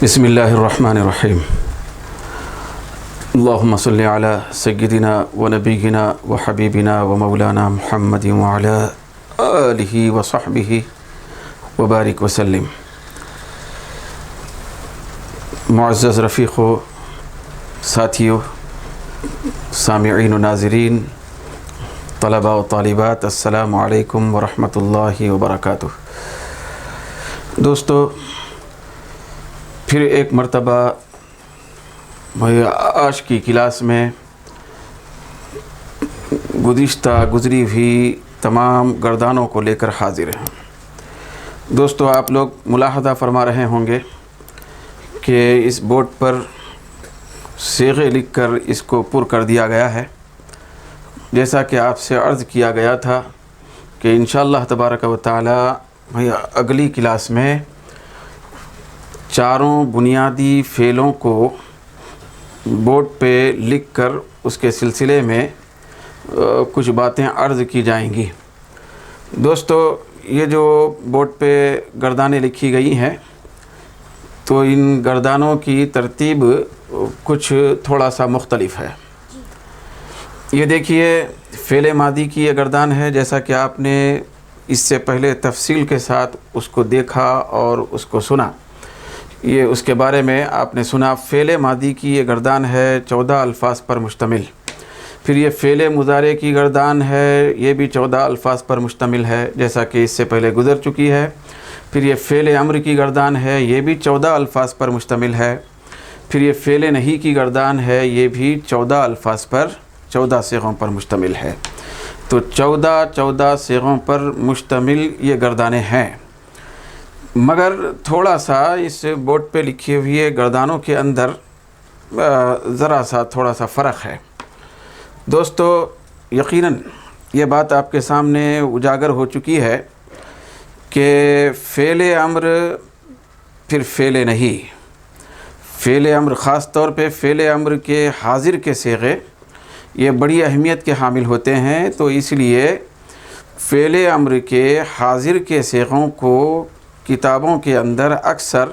بسم اللہ الرحمن الرحیم اللہم صلی علی سیدنا و نبینا و حبیبنا و مولانا محمد وعلی آلہ و صحبہ و بارک وسلم۔ معزز رفیق و ساتھیو، سامعین و ناظرین، طلباء و طالبات، السلام علیکم ورحمۃ اللہ وبرکاتہ۔ دوستو، پھر ایک مرتبہ آج کی کلاس میں گزری ہوئی تمام گردانوں کو لے کر حاضر ہیں۔ دوستو، آپ لوگ ملاحظہ فرما رہے ہوں گے کہ اس بورڈ پر صیغے لکھ کر اس کو پر کر دیا گیا ہے، جیسا کہ آپ سے عرض کیا گیا تھا کہ انشاءاللہ تبارک و تعالی اگلی کلاس میں چاروں بنیادی فعلوں کو بورڈ پہ لکھ کر اس کے سلسلے میں کچھ باتیں عرض کی جائیں گی۔ دوستو، یہ جو بورڈ پہ گردانیں لکھی گئی ہیں تو ان گردانوں کی ترتیب کچھ تھوڑا سا مختلف ہے۔ یہ دیکھیے، فعل ماضی کی یہ گردان ہے، جیسا کہ آپ نے اس سے پہلے تفصیل کے ساتھ اس کو دیکھا اور اس کو سنا۔ یہ اس کے بارے میں آپ نے سنا۔ فعل ماضی کی یہ گردان ہے 14 الفاظ پر مشتمل۔ پھر یہ فعل مضارع کی گردان ہے، یہ بھی 14 الفاظ پر مشتمل ہے، جیسا کہ اس سے پہلے گزر چکی ہے۔ پھر یہ فعل امر کی گردان ہے، یہ بھی 14 الفاظ پر مشتمل ہے۔ پھر یہ فعل نہی کی گردان ہے، یہ بھی 14 الفاظ پر 14 صیغوں پر مشتمل ہے۔ تو 14 صیغوں پر مشتمل یہ گردانیں ہیں، مگر تھوڑا سا اس بورڈ پہ لکھی ہوئی گردانوں کے اندر ذرا سا تھوڑا سا فرق ہے۔ دوستو، یقیناً یہ بات آپ کے سامنے اجاگر ہو چکی ہے کہ فعل امر پھر فعل نہیں، فعل امر خاص طور پہ فعل امر کے حاضر کے صیغے یہ بڑی اہمیت کے حامل ہوتے ہیں، تو اس لیے فعل امر کے حاضر کے صیغوں کو کتابوں کے اندر اکثر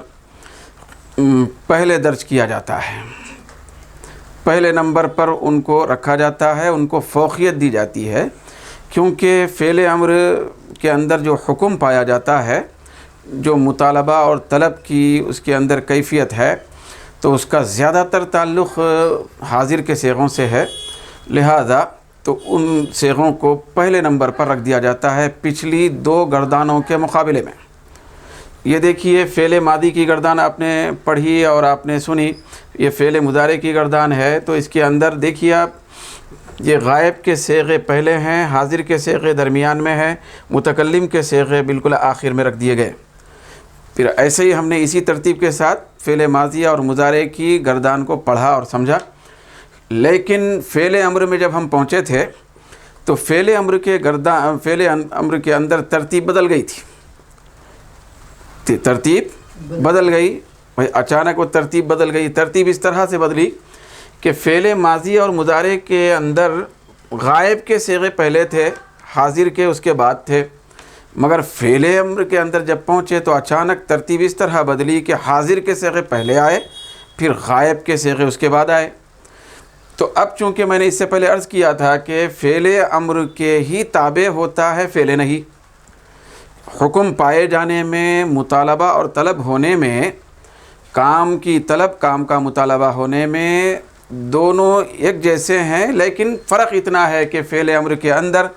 پہلے درج کیا جاتا ہے، پہلے نمبر پر ان کو رکھا جاتا ہے، ان کو فوقیت دی جاتی ہے، کیونکہ فعل امر کے اندر جو حکم پایا جاتا ہے، جو مطالبہ اور طلب کی اس کے اندر کیفیت ہے، تو اس کا زیادہ تر تعلق حاضر کے صیغوں سے ہے، لہذا تو ان صیغوں کو پہلے نمبر پر رکھ دیا جاتا ہے پچھلی 2 گردانوں کے مقابلے میں۔ یہ دیکھیے، فعل ماضی کی گردان آپ نے پڑھی اور آپ نے سنی، یہ فعل مضارع کی گردان ہے، تو اس کے اندر دیکھیے آپ، یہ غائب کے صیغے پہلے ہیں، حاضر کے صیغے درمیان میں ہیں، متکلم کے صیغے بالکل آخر میں رکھ دیے گئے۔ پھر ایسے ہی ہم نے اسی ترتیب کے ساتھ فعل ماضی اور مضارع کی گردان کو پڑھا اور سمجھا، لیکن فعل امر میں جب ہم پہنچے تھے تو فعل امر کے اندر ترتیب بدل گئی تھی، ترتیب بدل گئی، اچانک وہ ترتیب بدل گئی۔ ترتیب اس طرح سے بدلی کہ فعل ماضی اور مضارع کے اندر غائب کے صیغے پہلے تھے، حاضر کے اس کے بعد تھے، مگر فعل امر کے اندر جب پہنچے تو اچانک ترتیب اس طرح بدلی کہ حاضر کے صیغے پہلے آئے، پھر غائب کے صیغے اس کے بعد آئے۔ تو اب چونکہ میں نے اس سے پہلے عرض کیا تھا کہ فعل امر کے ہی تابع ہوتا ہے فعل نہیں، حکم پائے جانے میں، مطالبہ اور طلب ہونے میں، کام کی طلب، کام کا مطالبہ ہونے میں دونوں ایک جیسے ہیں، لیکن فرق اتنا ہے کہ فعل امر کے اندر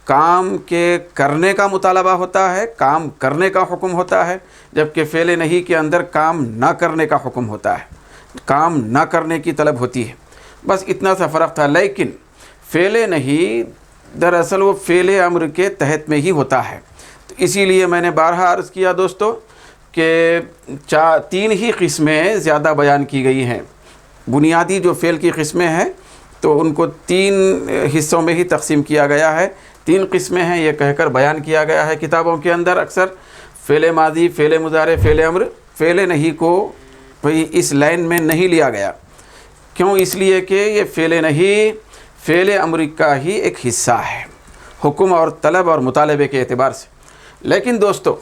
کام کے کرنے کا مطالبہ ہوتا ہے، کام کرنے کا حکم ہوتا ہے، جبکہ فعل نہیں کے اندر کام نہ کرنے کا حکم ہوتا ہے، کام نہ کرنے کی طلب ہوتی ہے۔ بس اتنا سا فرق تھا، لیکن فعل نہیں دراصل وہ فعل امر کے تحت میں ہی ہوتا ہے۔ تو اسی لیے میں نے بارہا عرض کیا دوستو کہ 3 ہی قسمیں زیادہ بیان کی گئی ہیں۔ بنیادی جو فعل کی قسمیں ہیں تو ان کو 3 حصوں میں ہی تقسیم کیا گیا ہے، 3 قسمیں ہیں یہ کہہ کر بیان کیا گیا ہے کتابوں کے اندر۔ اکثر فعل ماضی، فعل مضارع، فعل امر، فعل نہیں کو اس لائن میں نہیں لیا گیا۔ کیوں؟ اس لیے کہ یہ فعل نہیں فعل امر کا ہی ایک حصہ ہے، حکم اور طلب اور مطالبے کے اعتبار سے۔ لیکن دوستو،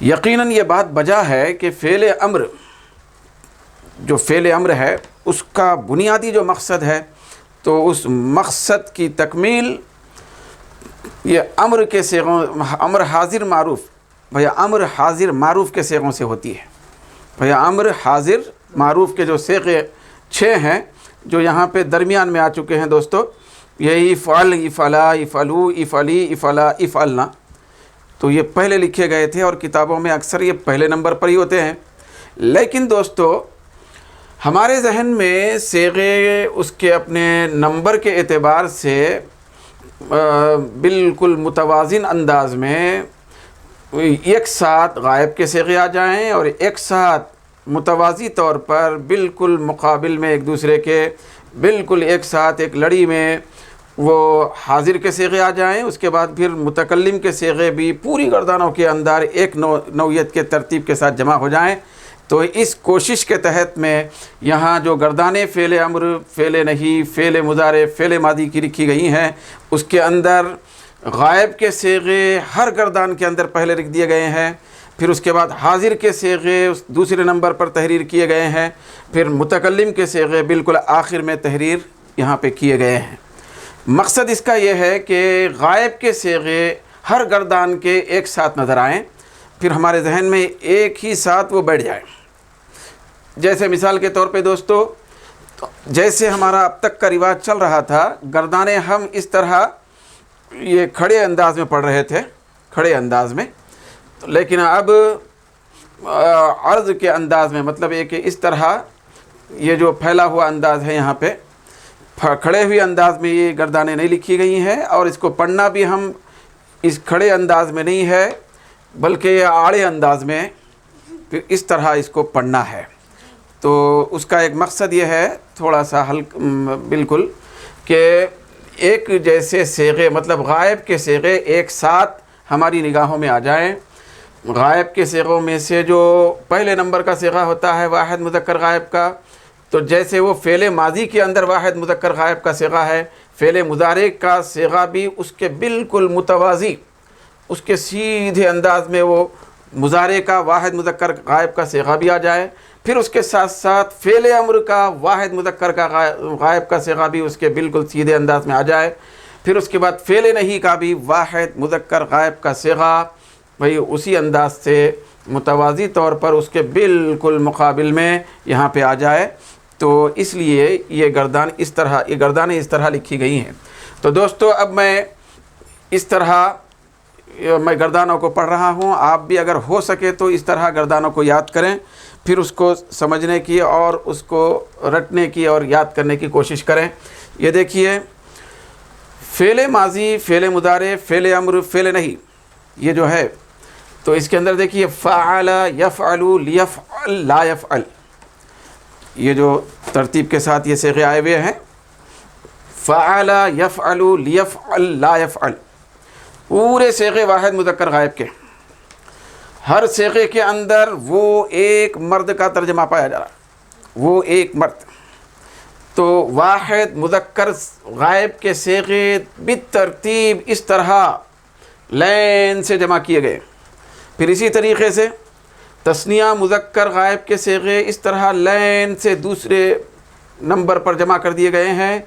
یقیناً یہ بات بجا ہے کہ فعل امر، جو فعل امر ہے اس کا بنیادی جو مقصد ہے، تو اس مقصد کی تکمیل یہ امر کے صیغوں، امر حاضر معروف، بھیا امر حاضر معروف کے صیغوں سے ہوتی ہے۔ بھیا امر حاضر معروف کے جو صیغے 6 ہیں جو یہاں پہ درمیان میں آ چکے ہیں دوستو، یہی افعل، افعلا، افعلو، افعلی، افعلا، افعلنا، تو یہ پہلے لکھے گئے تھے اور کتابوں میں اکثر یہ پہلے نمبر پر ہی ہوتے ہیں۔ لیکن دوستو ہمارے ذہن میں صیغے اس کے اپنے نمبر کے اعتبار سے بالکل متوازن انداز میں ایک ساتھ غائب کے صیغے آ جائیں اور ایک ساتھ متوازی طور پر بالکل مقابل میں ایک دوسرے کے بالکل ایک ساتھ ایک لڑی میں وہ حاضر کے صیغے آ جائیں، اس کے بعد پھر متکلم کے صیغے بھی پوری گردانوں کے اندر ایک نوعیت کے ترتیب کے ساتھ جمع ہو جائیں، تو اس کوشش کے تحت میں یہاں جو گردانیں فعل امر، فعل نہیں، فعل مضارع، فعل ماضی کی لکھی گئی ہیں، اس کے اندر غائب کے صیغے ہر گردان کے اندر پہلے لکھ دیے گئے ہیں، پھر اس کے بعد حاضر کے صیغے دوسرے نمبر پر تحریر کیے گئے ہیں، پھر متکلم کے صیغے بالکل آخر میں تحریر یہاں پہ کیے گئے ہیں۔ مقصد اس کا یہ ہے کہ غائب کے صیغے ہر گردان کے ایک ساتھ نظر آئیں، پھر ہمارے ذہن میں ایک ہی ساتھ وہ بیٹھ جائیں۔ جیسے مثال کے طور پہ دوستو، جیسے ہمارا اب تک کا رواج چل رہا تھا، گردانیں ہم اس طرح یہ کھڑے انداز میں پڑھ رہے تھے، کھڑے انداز میں، لیکن اب عرض کے انداز میں، مطلب یہ کہ اس طرح یہ جو پھیلا ہوا انداز ہے یہاں پہ کھڑے ہوئے انداز میں یہ گردانیں نہیں لکھی گئی ہیں، اور اس کو پڑھنا بھی ہم اس کھڑے انداز میں نہیں ہے بلکہ یہ آڑے انداز میں پھر اس طرح اس کو پڑھنا ہے۔ تو اس کا ایک مقصد یہ ہے تھوڑا سا بالکل کہ ایک جیسے صیغے، مطلب غائب کے صیغے ایک ساتھ ہماری نگاہوں میں آ جائیں۔ غائب کے صیغوں میں سے جو پہلے نمبر کا صیغہ ہوتا ہے واحد مذکر غائب کا، تو جیسے وہ فعل ماضی کے اندر واحد مذکر غائب کا صیغہ ہے، فعل مضارع کا صیغہ بھی اس کے بالکل متوازی، اس کے سیدھے انداز میں وہ مضارع کا واحد مذکر غائب کا صیغہ بھی آ جائے، پھر اس کے ساتھ ساتھ فعل امر کا واحد مذکر کا غائب کا صیغہ بھی اس کے بالکل سیدھے انداز میں آ جائے، پھر اس کے بعد فعل نہیں کا بھی واحد مذکر غائب کا صیغہ بھئی اسی انداز سے متوازی طور پر اس کے بالکل مقابل میں یہاں پہ آ جائے۔ تو اس لیے یہ گردانیں اس طرح لکھی گئی ہیں۔ تو دوستو اب میں اس طرح میں گردانوں کو پڑھ رہا ہوں، آپ بھی اگر ہو سکے تو اس طرح گردانوں کو یاد کریں، پھر اس کو سمجھنے کی اور اس کو رٹنے کی اور یاد کرنے کی کوشش کریں۔ یہ دیکھیے، فعل ماضی، فعل مضارع، فعل امر، فعل نہیں، یہ جو ہے تو اس کے اندر دیکھیے فعل، یفعل، لیفعل، لا یفعل، یہ جو ترتیب کے ساتھ یہ صیغے آئے ہوئے ہیں، فعل، یفعل، لیفعل، لا یفعل، پورے صیغے واحد مذکر غائب کے، ہر صیغے کے اندر وہ ایک مرد کا ترجمہ پایا جا رہا، وہ ایک مرد۔ تو واحد مذکر غائب کے صیغے بالترتیب اس طرح لین سے جمع کیے گئے، پھر اسی طریقے سے تثنیہ مذکر غائب کے صیغے اس طرح لین سے دوسرے نمبر پر جمع کر دیے گئے ہیں۔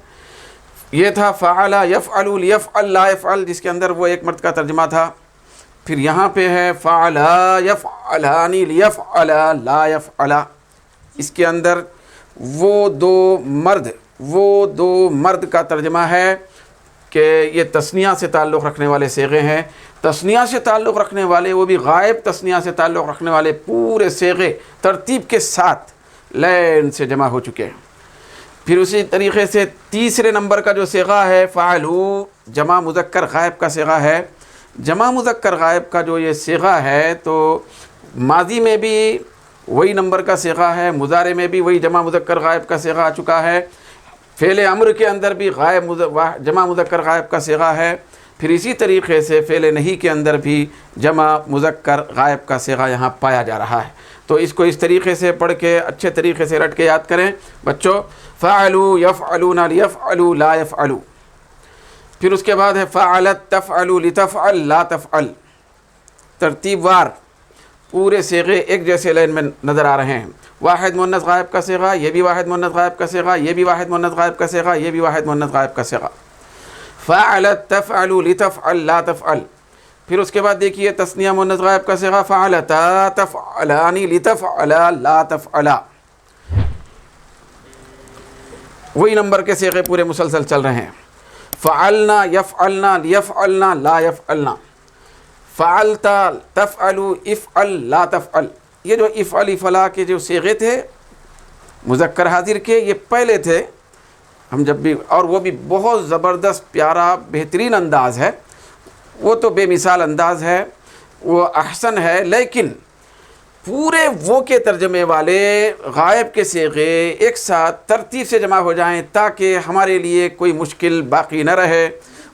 یہ تھا فعل، یفعل، لیفعل، لا یفعل، جس کے اندر وہ ایک مرد کا ترجمہ تھا۔ پھر یہاں پہ ہے فعل، یفعلان، لیفعل، لا یفعل، اس کے اندر وہ دو مرد کا ترجمہ ہے کہ یہ تثنیہ سے تعلق رکھنے والے صیغے ہیں۔ تثنیہ سے تعلق رکھنے والے، وہ بھی غائب تثنیہ سے تعلق رکھنے والے پورے صیغے ترتیب کے ساتھ لین سے جمع ہو چکے ہیں۔ پھر اسی طریقے سے تیسرے نمبر کا جو صیغہ ہے فعلو، جمع مذکر غائب کا صیغہ ہے۔ جمع مذکر غائب کا جو یہ صیغہ ہے تو ماضی میں بھی وہی نمبر کا صیغہ ہے، مضارع میں بھی وہی جمع مذکر غائب کا صیغہ آ چکا ہے، فعل امر کے اندر بھی جمع مذکر غائب کا صیغہ ہے، پھر اسی طریقے سے فعل نہیں کے اندر بھی جمع مذکر غائب کا صیغہ یہاں پایا جا رہا ہے۔ تو اس کو اس طریقے سے پڑھ کے اچھے طریقے سے رٹ کے یاد کریں بچوں۔ فعلوا، یفعلون، لیفعلوا، لا یفعلوا۔ پھر اس کے بعد ہے فعلت، تفعل، لتفعل، لا تفعل، ترتیب وار۔ پورے صیغے ایک جیسے لائن میں نظر آ رہے ہیں. واحد مؤنث غائب کا صیغہ، یہ بھی واحد مؤنث غائب کا صیغہ، یہ بھی واحد مؤنث غائب کا صیغہ، یہ بھی واحد مؤنث غائب کا صیغہ. فعل تفعل لتفعل لا تفعل. پھر اس کے بعد دیکھیے تثنیہ مؤنث غائب کا صیغہ فعلتا تفعلان لتفعلا لا تفعلا. وہی نمبر کے صیغے پورے مسلسل چل رہے ہیں. فعلنا یفعلنا لیفعلنا لا یفعلنا. فعلتا تفعل افعل لا تفعل. یہ جو افعل افعلا کے جو صیغے تھے مذکر حاضر کے، یہ پہلے تھے ہم جب بھی، اور وہ بھی بہت زبردست پیارا بہترین انداز ہے، وہ تو بے مثال انداز ہے، وہ احسن ہے. لیکن پورے وہ کے ترجمے والے غائب کے صیغے ایک ساتھ ترتیب سے جمع ہو جائیں تاکہ ہمارے لیے کوئی مشکل باقی نہ رہے.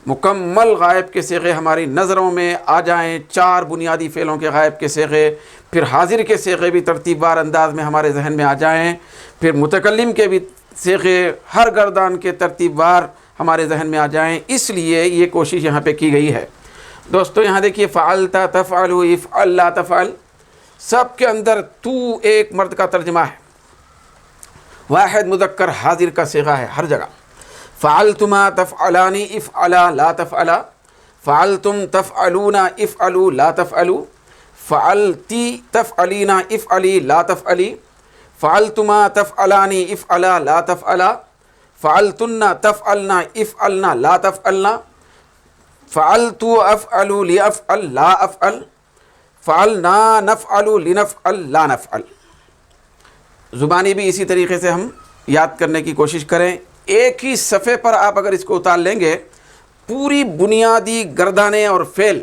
مکمل غائب کے صیغے ہماری نظروں میں آ جائیں، 4 بنیادی فعلوں کے غائب کے صیغے، پھر حاضر کے صیغے بھی ترتیب وار انداز میں ہمارے ذہن میں آ جائیں، پھر متکلم کے بھی صیغے ہر گردان کے ترتیب وار ہمارے ذہن میں آ جائیں. اس لیے یہ کوشش یہاں پہ کی گئی ہے. دوستو یہاں دیکھیے فعلتا تفعل افعل لا تفعل، سب کے اندر تو ایک مرد کا ترجمہ ہے، واحد مذکر حاضر کا صیغہ ہے ہر جگہ. فعلتما تفعلان افعلا لا تفعلا. فعلتم تفعلون افعلوا لا تفعلوا. فعلتی تفعلین افعلی لا تفعلی. فعلتما تفعلان افعلا لا تفعلا. فعلتن تفعلنا افعلنا لا تفعلنا. فعلت افعل لافعل لا افعل. فعلنا نفعل لنفعل لا نفعل. زبانی بھی اسی طریقے سے ہم یاد کرنے کی کوشش کریں. ایک ہی صفحے پر آپ اگر اس کو اتار لیں گے، پوری بنیادی گردانیں اور فعل،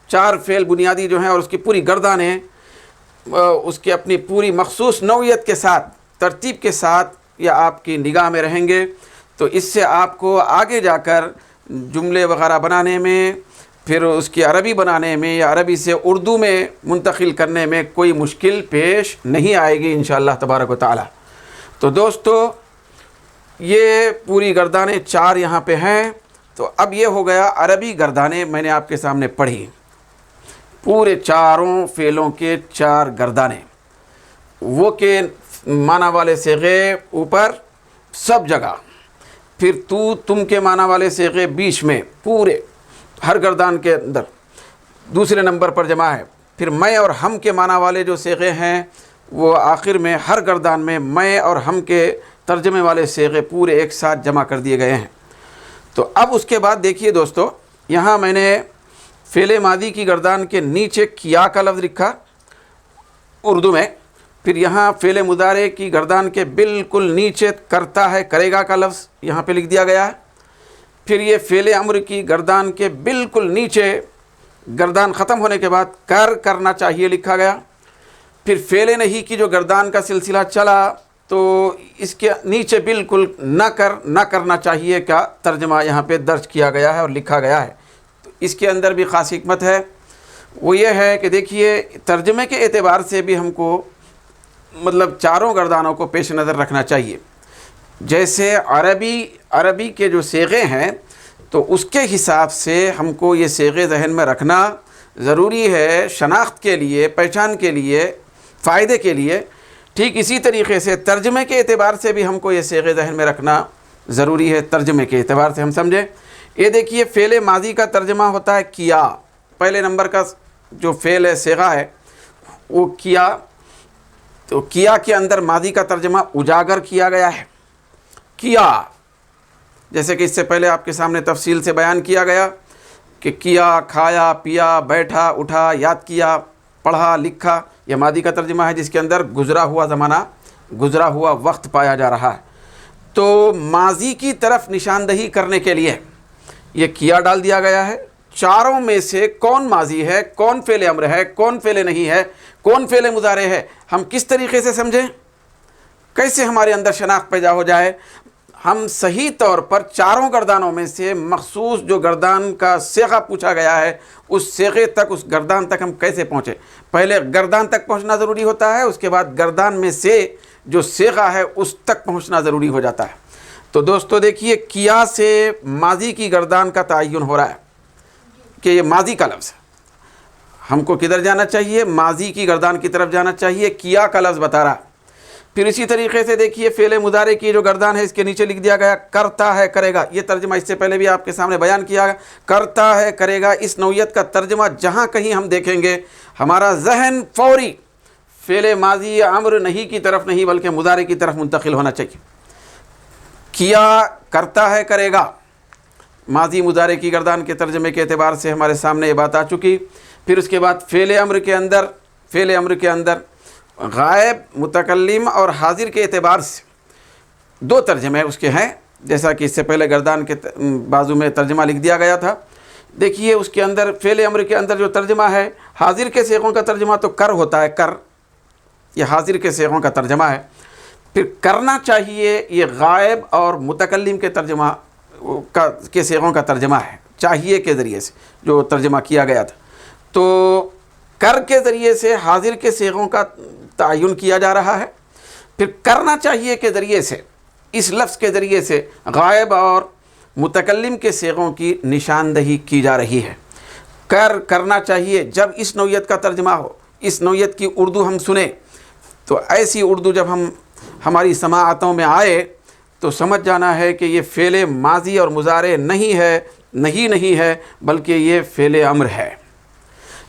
4 فعل بنیادی جو ہیں اور اس کی پوری گردانیں اس کی اپنی پوری مخصوص نوعیت کے ساتھ ترتیب کے ساتھ یہ آپ کی نگاہ میں رہیں گے، تو اس سے آپ کو آگے جا کر جملے وغیرہ بنانے میں، پھر اس کی عربی بنانے میں یا عربی سے اردو میں منتقل کرنے میں کوئی مشکل پیش نہیں آئے گی انشاءاللہ تبارک و تعالی. تو دوستو یہ پوری گردانیں 4 یہاں پہ ہیں. تو اب یہ ہو گیا عربی گردانیں میں نے آپ کے سامنے پڑھی، پورے 4 فعلوں کے 4 گردانیں، وہ کے معنی والے صیغے اوپر سب جگہ، پھر تو تم کے معنی والے صیغے بیچ میں پورے ہر گردان کے اندر دوسرے نمبر پر جمع ہے. پھر میں اور ہم کے معنی والے جو صیغے ہیں وہ آخر میں ہر گردان میں میں اور ہم کے ترجمے والے صیغے پورے ایک ساتھ جمع کر دیے گئے ہیں. تو اب اس کے بعد دیکھیے دوستو، یہاں میں نے فعل ماضی کی گردان کے نیچے کیا کا لفظ لکھا اردو میں، پھر یہاں فعل مضارع کی گردان کے بالکل نیچے کرتا ہے کرے گا کا لفظ یہاں پہ لکھ دیا گیا ہے. پھر یہ فعل امر کی گردان کے بالکل نیچے گردان ختم ہونے کے بعد کرنا چاہیے لکھا گیا. پھر فعل نہیں کی جو گردان کا سلسلہ چلا تو اس کے نیچے بالکل نہ کرنا چاہیے کا ترجمہ یہاں پہ درج کیا گیا ہے اور لکھا گیا ہے. تو اس کے اندر بھی خاص حکمت ہے، وہ یہ ہے کہ دیکھیے ترجمے کے اعتبار سے بھی ہم کو مطلب 4 گردانوں کو پیش نظر رکھنا چاہیے. جیسے عربی کے جو صیغے ہیں تو اس کے حساب سے ہم کو یہ صیغے ذہن میں رکھنا ضروری ہے، شناخت کے لیے، پہچان کے لیے، فائدے کے لیے. ٹھیک اسی طریقے سے ترجمے کے اعتبار سے بھی ہم کو یہ صیغے ذہن میں رکھنا ضروری ہے. ترجمے کے اعتبار سے ہم سمجھیں، یہ دیکھیے فعل ماضی کا ترجمہ ہوتا ہے کیا، پہلے نمبر کا جو فعل ہے صیغہ ہے وہ کیا. تو کیا کے اندر ماضی کا ترجمہ اجاگر کیا گیا ہے کیا، جیسے کہ اس سے پہلے آپ کے سامنے تفصیل سے بیان کیا گیا کہ کیا، کھایا، پیا، بیٹھا، اٹھا، یاد کیا، پڑھا، لکھا، یہ ماضی کا ترجمہ ہے جس کے اندر گزرا ہوا زمانہ، گزرا ہوا وقت پایا جا رہا ہے. تو ماضی کی طرف نشاندہی کرنے کے لیے یہ کیا ڈال دیا گیا ہے. 4 میں سے کون ماضی ہے، کون فعل امر ہے، کون فعل نہیں ہے، کون فعل مضارع ہے، ہم کس طریقے سے سمجھیں، کیسے ہمارے اندر شناخت پیدا ہو جائے. ہم صحیح طور پر 4 گردانوں میں سے مخصوص جو گردان کا صیغہ پوچھا گیا ہے اس صیغے تک، اس گردان تک ہم کیسے پہنچے. پہلے گردان تک پہنچنا ضروری ہوتا ہے، اس کے بعد گردان میں سے جو صیغہ ہے اس تک پہنچنا ضروری ہو جاتا ہے. تو دوستو دیکھیے کیا سے ماضی کی گردان کا تعین ہو رہا ہے کہ یہ ماضی کا لفظ ہے. ہم کو کدھر جانا چاہیے؟ ماضی کی گردان کی طرف جانا چاہیے، کیا کا لفظ بتا رہا۔ پھر اسی طریقے سے دیکھیے فعل مضارع کی جو گردان ہے اس کے نیچے لکھ دیا گیا کرتا ہے کرے گا، یہ ترجمہ اس سے پہلے بھی آپ کے سامنے بیان کیا گیا، کرتا ہے کرے گا۔ اس نوعیت کا ترجمہ جہاں کہیں ہم دیکھیں گے ہمارا ذہن فوری فعل ماضی یا امر نہیں کی طرف نہیں بلکہ مضارع کی طرف منتقل ہونا چاہیے۔ کیا کرتا ہے کرے گا، ماضی مضارع کی گردان کے ترجمے کے اعتبار سے ہمارے سامنے یہ بات آ چکی۔ پھر اس کے بعد فعل امر کے اندر غائب، متکلم اور حاضر کے اعتبار سے دو ترجمے اس کے ہیں، جیسا کہ اس سے پہلے گردان کے بازو میں ترجمہ لکھ دیا گیا تھا۔ دیکھیے اس کے اندر فعل امر کے اندر جو ترجمہ ہے، حاضر کے صیغوں کا ترجمہ تو کر ہوتا ہے، کر، یہ حاضر کے صیغوں کا ترجمہ ہے۔ پھر کرنا چاہیے، یہ غائب اور متکلم کے ترجمہ کے صیغوں کا ترجمہ ہے، چاہیے کے ذریعے سے جو ترجمہ کیا گیا تھا۔ تو کر کے ذریعے سے حاضر کے صیغوں کا تعین کیا جا رہا ہے، پھر کرنا چاہیے کے ذریعے سے، اس لفظ کے ذریعے سے غائب اور متکلم کے صیغوں کی نشاندہی کی جا رہی ہے۔ کرنا چاہیے، جب اس نوعیت کا ترجمہ ہو، اس نوعیت کی اردو ہم سنیں تو ایسی اردو جب ہماری سماعتوں میں آئے تو سمجھ جانا ہے کہ یہ فعل ماضی اور مضارع نہیں ہے بلکہ یہ فعل امر ہے۔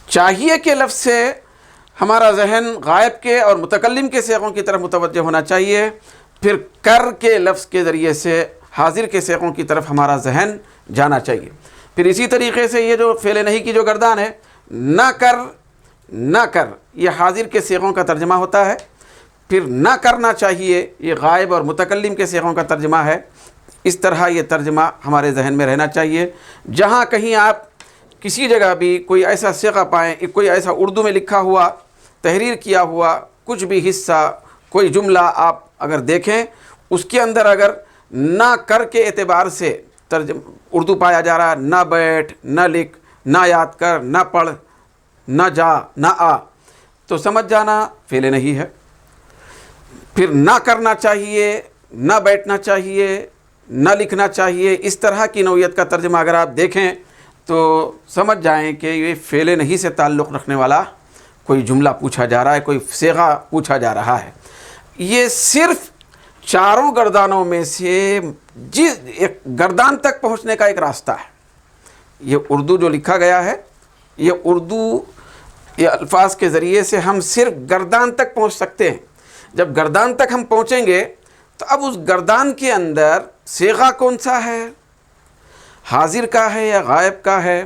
چاہیے کے لفظ سے ہمارا ذہن غائب کے اور متکلم کے صیغوں کی طرف متوجہ ہونا چاہیے، پھر کر کے لفظ کے ذریعے سے حاضر کے صیغوں کی طرف ہمارا ذہن جانا چاہیے۔ پھر اسی طریقے سے یہ جو فعل نہیں کی جو گردان ہے، نہ کر یہ حاضر کے صیغوں کا ترجمہ ہوتا ہے، پھر نہ کرنا چاہیے یہ غائب اور متکلم کے صیغوں کا ترجمہ ہے۔ اس طرح یہ ترجمہ ہمارے ذہن میں رہنا چاہیے۔ جہاں کہیں آپ کسی جگہ بھی کوئی ایسا صیغہ پائیں، کوئی ایسا اردو میں لکھا ہوا، تحریر کیا ہوا کچھ بھی حصہ، کوئی جملہ آپ اگر دیکھیں، اس کے اندر اگر نہ کر کے اعتبار سے اردو پایا جا رہا ہے، نہ بیٹھ، نہ لکھ، نہ یاد کر، نہ پڑھ، نہ جا، نہ آ، تو سمجھ جانا فعل نہیں ہے۔ پھر نہ کرنا چاہیے، نہ بیٹھنا چاہیے، نہ لکھنا چاہیے، اس طرح کی نوعیت کا ترجمہ اگر آپ دیکھیں تو سمجھ جائیں کہ یہ فعل نہیں سے تعلق رکھنے والا کوئی جملہ پوچھا جا رہا ہے، کوئی صیغہ پوچھا جا رہا ہے۔ یہ صرف چاروں گردانوں میں سے ایک گردان تک پہنچنے کا ایک راستہ ہے۔ یہ اردو جو لکھا گیا ہے، یہ اردو یہ الفاظ کے ذریعے سے ہم صرف گردان تک پہنچ سکتے ہیں۔ جب گردان تک ہم پہنچیں گے تو اب اس گردان کے اندر صیغہ کون سا ہے، حاضر کا ہے یا غائب کا ہے،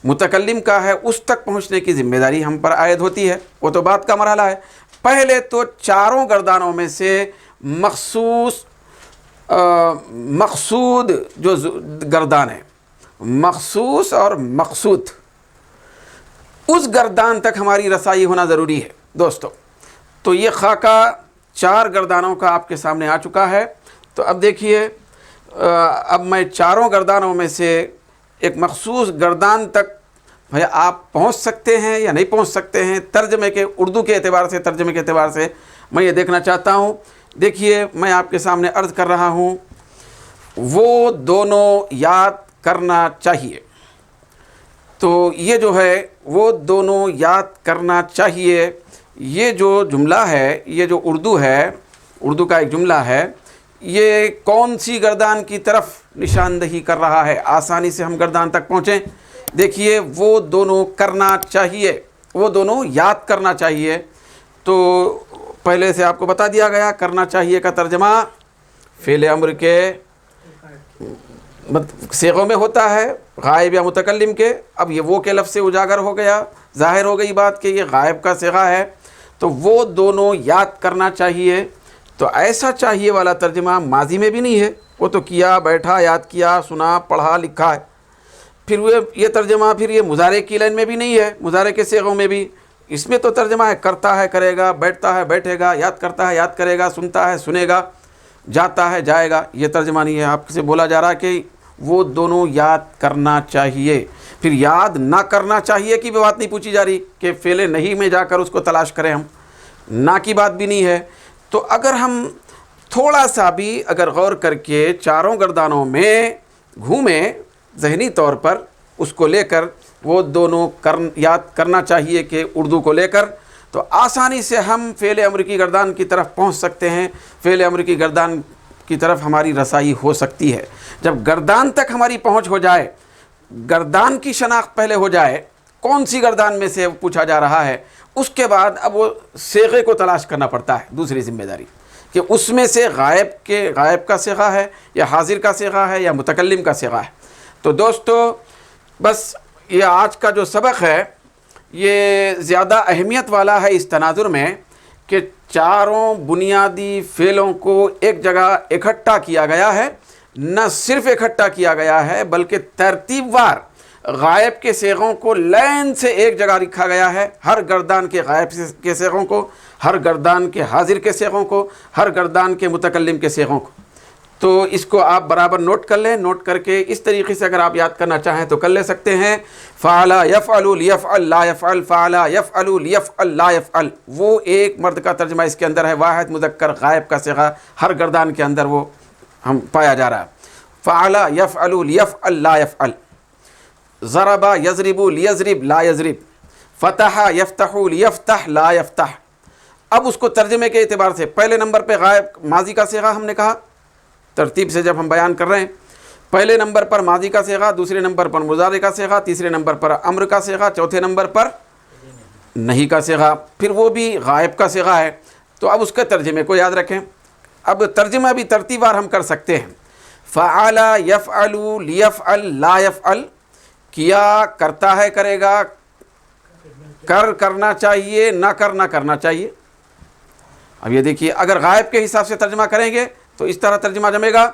متکلم کا ہے، اس تک پہنچنے کی ذمہ داری ہم پر عائد ہوتی ہے۔ وہ تو بات کا مرحلہ ہے۔ پہلے تو چاروں گردانوں میں سے مقصود جو گردان ہے، مخصوص اور مقصود، اس گردان تک ہماری رسائی ہونا ضروری ہے دوستو۔ تو یہ خاکہ چار گردانوں کا آپ کے سامنے آ چکا ہے۔ تو اب دیکھیے، اب میں چاروں گردانوں میں سے ایک مخصوص گردان تک آپ پہنچ سکتے ہیں یا نہیں پہنچ سکتے ہیں، ترجمے کے اردو کے اعتبار سے، ترجمے کے اعتبار سے میں یہ دیکھنا چاہتا ہوں۔ دیکھیے میں آپ کے سامنے عرض کر رہا ہوں، وہ دونوں یاد کرنا چاہیے۔ تو یہ جو ہے وہ دونوں یاد کرنا چاہیے، یہ جو جملہ ہے، یہ جو اردو ہے، اردو کا ایک جملہ ہے، یہ کون سی گردان کی طرف نشاندہی کر رہا ہے؟ آسانی سے ہم گردان تک پہنچیں۔ دیکھیے وہ دونوں کرنا چاہیے، وہ دونوں یاد کرنا چاہیے۔ تو پہلے سے آپ کو بتا دیا گیا، کرنا چاہیے کا ترجمہ فعل امر کے صیغوں میں ہوتا ہے، غائب یا متکلم کے۔ اب یہ وہ کے لفظ سے اجاگر ہو گیا، ظاہر ہو گئی بات کہ یہ غائب کا صیغہ ہے، تو وہ دونوں یاد کرنا چاہیے۔ تو ایسا چاہیے والا ترجمہ ماضی میں بھی نہیں ہے، وہ تو کیا، بیٹھا، یاد کیا، سنا، پڑھا، لکھا ہے۔ پھر یہ ترجمہ پھر یہ مضارع کی لائن میں بھی نہیں ہے، مضارع کے صیغوں میں بھی، اس میں تو ترجمہ ہے کرتا ہے کرے گا، بیٹھتا ہے بیٹھے گا، یاد کرتا ہے یاد کرے گا، سنتا ہے سنے گا، جاتا ہے جائے گا۔ یہ ترجمہ نہیں ہے، آپ سے بولا جا رہا ہے کہ وہ دونوں یاد کرنا چاہیے۔ پھر یاد نہ کرنا چاہیے کی بھی بات نہیں پوچھی جا رہی کہ فعل نہیں میں جا کر اس کو تلاش کریں، ہم نہ کی بات بھی نہیں ہے۔ تو اگر ہم تھوڑا سا بھی اگر غور کر کے چاروں گردانوں میں گھومیں ذہنی طور پر، اس کو لے کر وہ دونوں یاد کرنا چاہیے کہ اردو کو لے کر تو آسانی سے ہم فعل امر کی گردان کی طرف پہنچ سکتے ہیں، فعل امر کی گردان کی طرف ہماری رسائی ہو سکتی ہے۔ جب گردان تک ہماری پہنچ ہو جائے، گردان کی شناخت پہلے ہو جائے، کون سی گردان میں سے پوچھا جا رہا ہے، اس کے بعد اب وہ صیغے کو تلاش کرنا پڑتا ہے۔ دوسری ذمہ داری کہ اس میں سے غائب کا صیغہ ہے یا حاضر کا صیغہ ہے یا متکلم کا صیغہ ہے۔ تو دوستو بس یہ آج کا جو سبق ہے یہ زیادہ اہمیت والا ہے اس تناظر میں کہ چاروں بنیادی فعلوں کو ایک جگہ اکٹھا کیا گیا ہے، نہ صرف اکٹھا کیا گیا ہے بلکہ ترتیب وار غائب کے صیغوں کو لائن سے ایک جگہ رکھا گیا ہے، ہر گردان کے غائب کے صیغوں کو، ہر گردان کے حاضر کے صیغوں کو، ہر گردان کے متکلم کے صیغوں کو۔ تو اس کو آپ برابر نوٹ کر لیں، نوٹ کر کے اس طریقے سے اگر آپ یاد کرنا چاہیں تو کر لے سکتے ہیں۔ فعل یفعل لیفعل لا یفعل، فعل یفعل لیفعل لا یفعل، وہ ایک مرد کا ترجمہ اس کے اندر ہے، واحد مذکر غائب کا صیغہ ہر گردان کے اندر وہ ہم پایا جا رہا ہے۔ فعل یفعل لیفعل لا یفعل، ضرب یضرب لیضرب لا یضرب، فتح یفتح لیفتح لا یفتح۔ اب اس کو ترجمے کے اعتبار سے پہلے نمبر پہ غائب ماضی کا صیغہ ہم نے کہا، ترتیب سے جب ہم بیان کر رہے ہیں، پہلے نمبر پر ماضی کا صیغہ، دوسرے نمبر پر مضارع کا صیغہ، تیسرے نمبر پر امر کا صیغہ، چوتھے نمبر پر نہیں کا صیغہ، پھر وہ بھی غائب کا صیغہ ہے۔ تو اب اس کے ترجمے کو یاد رکھیں۔ اب ترجمہ بھی ترتیب وار ہم کر سکتے ہیں۔ فعل یفعل لیفعل لا یفعل، کیا کرتا ہے کرے گا، کرنا چاہیے نہ کرنا چاہیے۔ اب یہ دیکھیے اگر غائب کے حساب سے ترجمہ کریں گے تو اس طرح ترجمہ جمے گا،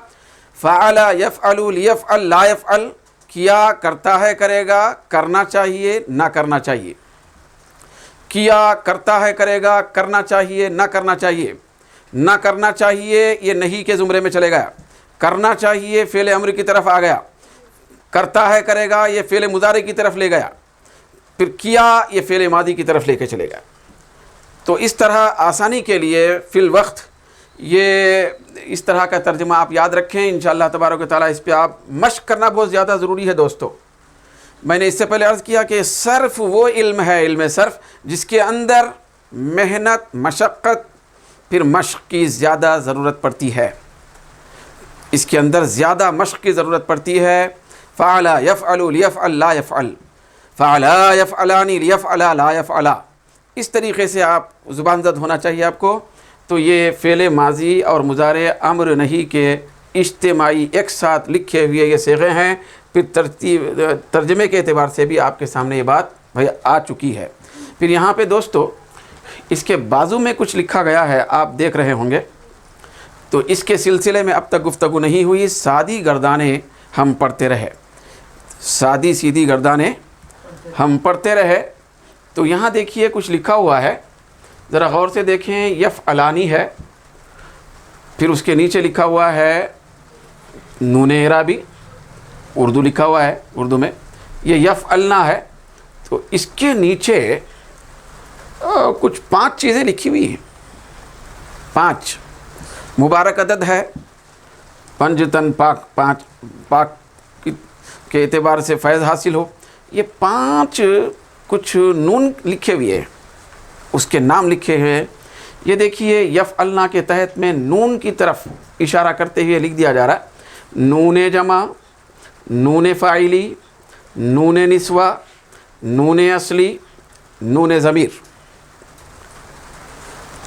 فعل یفعل لیفعل لا یفعل، کیا کرتا ہے کرے گا، کرنا چاہیے نہ کرنا چاہیے۔ کیا کرتا ہے کرے گا، کرنا چاہیے نہ کرنا چاہیے۔ نہ کرنا چاہیے یہ نہیں کے زمرے میں چلے گیا، کرنا چاہیے فعل امر کی طرف آ گیا، کرتا ہے کرے گا یہ فعل مضارع کی طرف لے گیا، پھر کیا یہ فعل ماضی کی طرف لے کے چلے گا۔ تو اس طرح آسانی کے لیے فی الوقت یہ اس طرح کا ترجمہ آپ یاد رکھیں، انشاءاللہ تبارک و تعالیٰ اس پہ آپ مشق کرنا بہت زیادہ ضروری ہے دوستو۔ میں نے اس سے پہلے عرض کیا کہ صرف وہ علم ہے، علم صرف، جس کے اندر محنت، مشقت، پھر مشق کی زیادہ ضرورت پڑتی ہے، اس کے اندر زیادہ مشق کی ضرورت پڑتی ہے۔ فعل یفعل لیفعل لا یفعل، فعل یفعلان لیفعل لا یفعل، اس طریقے سے آپ زبان زد ہونا چاہیے آپ کو۔ تو یہ فعل ماضی اور مضارع امر نہیں کے اجتماعی ایک ساتھ لکھے ہوئے یہ صیغے ہیں، پھر ترجمے کے اعتبار سے بھی آپ کے سامنے یہ بات بھائی آ چکی ہے۔ پھر یہاں پہ دوستو اس کے بازو میں کچھ لکھا گیا ہے، آپ دیکھ رہے ہوں گے، تو اس کے سلسلے میں اب تک گفتگو نہیں ہوئی، سادی گردانیں ہم پڑھتے رہے، سادی سیدھی گردانیں ہم پڑھتے رہے۔ تو یہاں دیکھیے کچھ لکھا ہوا ہے، ذرا غور سے دیکھیں، یفعلانی ہے، پھر اس کے نیچے لکھا ہوا ہے نون اعرابی، اردو لکھا ہوا ہے، اردو میں یہ یفعلنا ہے، تو اس کے نیچے کچھ 5 چیزیں لکھی ہوئی ہیں، 5 مبارک عدد ہے، پنجتن پاک کے اعتبار سے فیض حاصل ہو، یہ 5 کچھ نون لکھے ہوئے ہیں، اس کے نام لکھے ہیں۔ یہ دیکھیے یفعلنا کے تحت میں نون کی طرف اشارہ کرتے ہوئے لکھ دیا جا رہا ہے، نون جمع، نون فاعلی، نون نسوہ، نون اصلی، نون ضمیر۔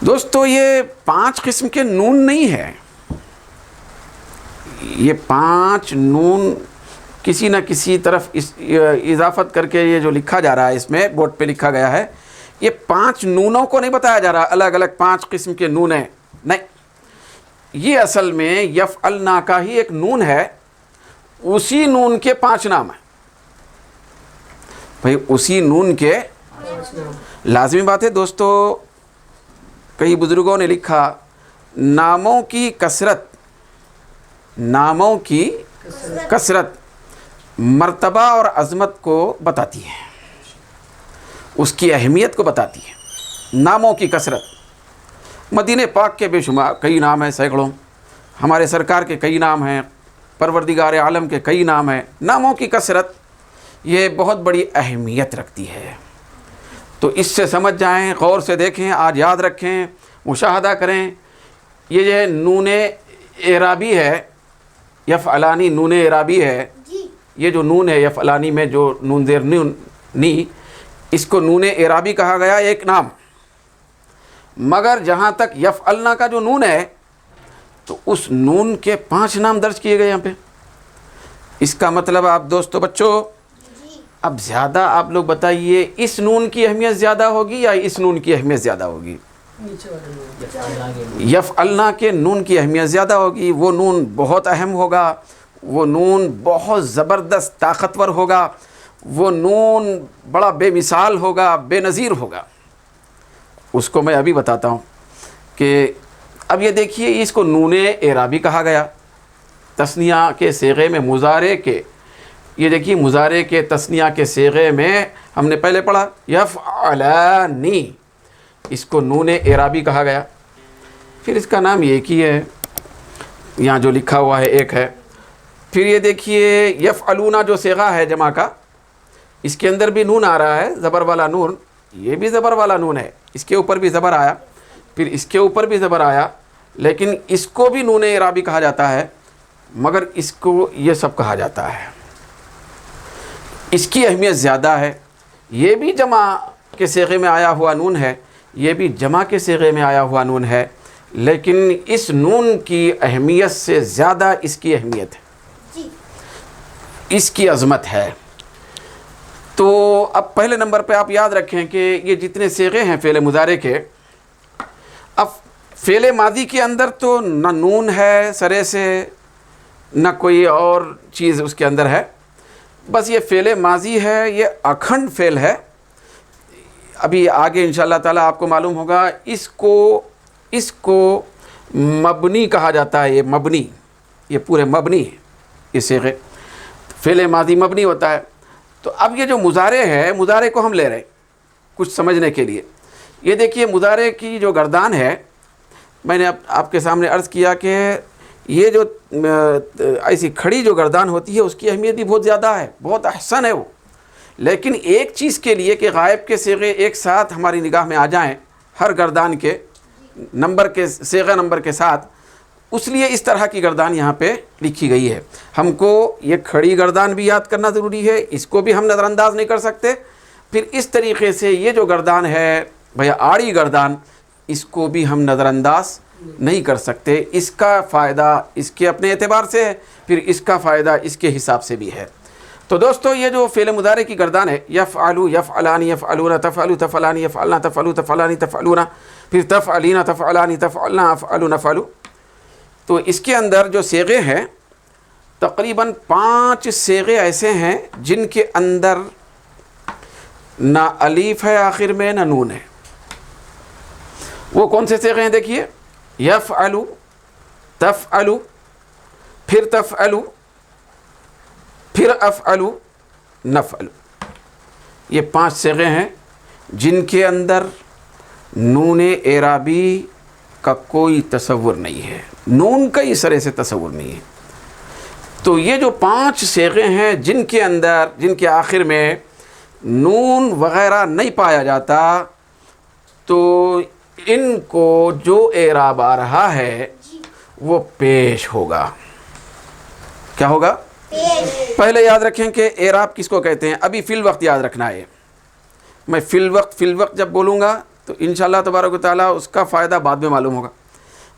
دوستو یہ 5 قسم کے نون نہیں ہے، یہ 5 نون کسی نہ کسی طرف اضافت کر کے یہ جو لکھا جا رہا ہے، اس میں بورڈ پہ لکھا گیا ہے، یہ 5 نونوں کو نہیں بتایا جا رہا الگ الگ 5 قسم کے نون ہیں، نہیں، یہ اصل میں یفعلنا کا ہی ایک نون ہے، اسی نون کے 5 نام ہیں بھئی، اسی نون کے لازمی بات ہے دوستو۔ کئی بزرگوں نے لکھا ناموں کی کثرت، ناموں کی کثرت مرتبہ اور عظمت کو بتاتی ہے، اس کی اہمیت کو بتاتی ہے۔ ناموں کی کثرت، مدینہ پاک کے بے شمار کئی نام ہیں، سینکڑوں، ہمارے سرکار کے کئی نام ہیں، پروردگار عالم کے کئی نام ہیں۔ ناموں کی کثرت یہ بہت بڑی اہمیت رکھتی ہے. تو اس سے سمجھ جائیں، غور سے دیکھیں، آج یاد رکھیں، مشاہدہ کریں. یہ جو نون اعرابی ہے، یفعلانی نون اعرابی ہے. یہ جو نون ہے یفعلانی میں جو نون زیر نی، اس کو نون اعرابی کہا گیا ایک نام. مگر جہاں تک یفعلنا کا جو نون ہے تو اس نون کے 5 نام درج کیے گئے یہاں پہ. اس کا مطلب آپ دوستو بچوں، اب زیادہ آپ لوگ بتائیے، اس نون کی اہمیت زیادہ ہوگی یا اس نون کی اہمیت زیادہ ہوگی؟ یفعلنا کے نون کی اہمیت زیادہ ہوگی. وہ نون بہت اہم ہوگا، وہ نون بہت زبردست طاقتور ہوگا، وہ نون بڑا بے مثال ہوگا، بے نظیر ہوگا. اس کو میں ابھی بتاتا ہوں کہ اب یہ دیکھیے، اس کو نون اعرابی کہا گیا تثنیہ کے صیغے میں، مضارع کے. یہ دیکھیے مضارع کے تثنیہ کے صیغے میں ہم نے پہلے پڑھا یفعلانی، اس کو نون اعرابی کہا گیا. پھر اس کا نام ایک ہی ہے، یہاں جو لکھا ہوا ہے ایک ہے. پھر یہ دیکھیے یفعلون جو صیغہ ہے جمع کا، اس کے اندر بھی نون آ رہا ہے، زبر والا نون. یہ بھی زبر والا نون ہے، اس کے اوپر بھی زبر آیا، پھر اس کے اوپر بھی زبر آیا، لیکن اس کو بھی نون اعرابی کہا جاتا ہے، مگر اس کو یہ سب کہا جاتا ہے. اس کی اہمیت زیادہ ہے. یہ بھی جمع کے صیغے میں آیا ہوا نون ہے، یہ بھی جمع کے صیغے میں آیا ہوا نون ہے، لیکن اس نون کی اہمیت سے زیادہ اس کی اہمیت ہے، اس کی عظمت ہے. تو اب پہلے نمبر پہ آپ یاد رکھیں کہ یہ جتنے صیغے ہیں فعل مضارع کے، اب فعل ماضی کے اندر تو نہ نون ہے سرے سے، نہ کوئی اور چیز اس کے اندر ہے، بس یہ فعل ماضی ہے، یہ اکھنڈ فعل ہے. ابھی آگے انشاءاللہ تعالیٰ آپ کو معلوم ہوگا، اس کو مبنی کہا جاتا ہے. یہ مبنی، یہ پورے مبنی ہے، یہ صیغے فعل ماضی مبنی ہوتا ہے. تو اب یہ جو مضارع ہے، مضارع کو ہم لے رہے ہیں کچھ سمجھنے کے لیے. یہ دیکھیے مضارع کی جو گردان ہے، میں نے آپ کے سامنے عرض کیا کہ یہ جو ایسی کھڑی جو گردان ہوتی ہے اس کی اہمیت بھی بہت زیادہ ہے، بہت احسن ہے وہ. لیکن ایک چیز کے لیے کہ غائب کے صیغے ایک ساتھ ہماری نگاہ میں آ جائیں ہر گردان کے نمبر کے صیغہ نمبر کے ساتھ، اس لیے اس طرح کی گردان یہاں پہ لکھی گئی ہے. ہم کو یہ کھڑی گردان بھی یاد کرنا ضروری ہے، اس کو بھی ہم نظر انداز نہیں کر سکتے. پھر اس طریقے سے یہ جو گردان ہے بھیا آڑی گردان، اس کو بھی ہم نظر انداز نہیں کر سکتے. اس کا فائدہ اس کے اپنے اعتبار سے ہے، پھر اس کا فائدہ اس کے حساب سے بھی ہے. تو دوستو یہ جو فعل مضارع کی گردان ہے، یفعلو، یفعلانی، یفعلون، تفعلو، تفعلانی، یفعلنا، تفعلو، تفعلانی، تفعلون، پھر تفعلینا، تفعلانی، تفعلنا، افعلو، نفعلو. تو اس کے اندر جو صیغے ہیں تقریباً 5 صیغے ایسے ہیں جن کے اندر نہ الف ہے آخر میں، نہ نون ہے. وہ کون سے صیغے ہیں دیکھیے، یفعلو، تفعلو، پھر تفعلو، پھر افعلو، نفعلو. یہ 5 صیغے ہیں جن کے اندر نون اعرابی کا کوئی تصور نہیں ہے، نون کا ہی سرے سے تصور نہیں ہے. تو یہ جو 5 صیغے ہیں جن کے اندر، جن کے آخر میں نون وغیرہ نہیں پایا جاتا، تو ان کو جو اعراب آ رہا ہے وہ پیش ہوگا. کیا ہوگا؟ پہلے یاد رکھیں کہ اعراب کس کو کہتے ہیں. ابھی فی الوقت یاد رکھنا ہے. میں فی الوقت جب بولوں گا تو انشاءاللہ تبارک و تعالیٰ اس کا فائدہ بعد میں معلوم ہوگا.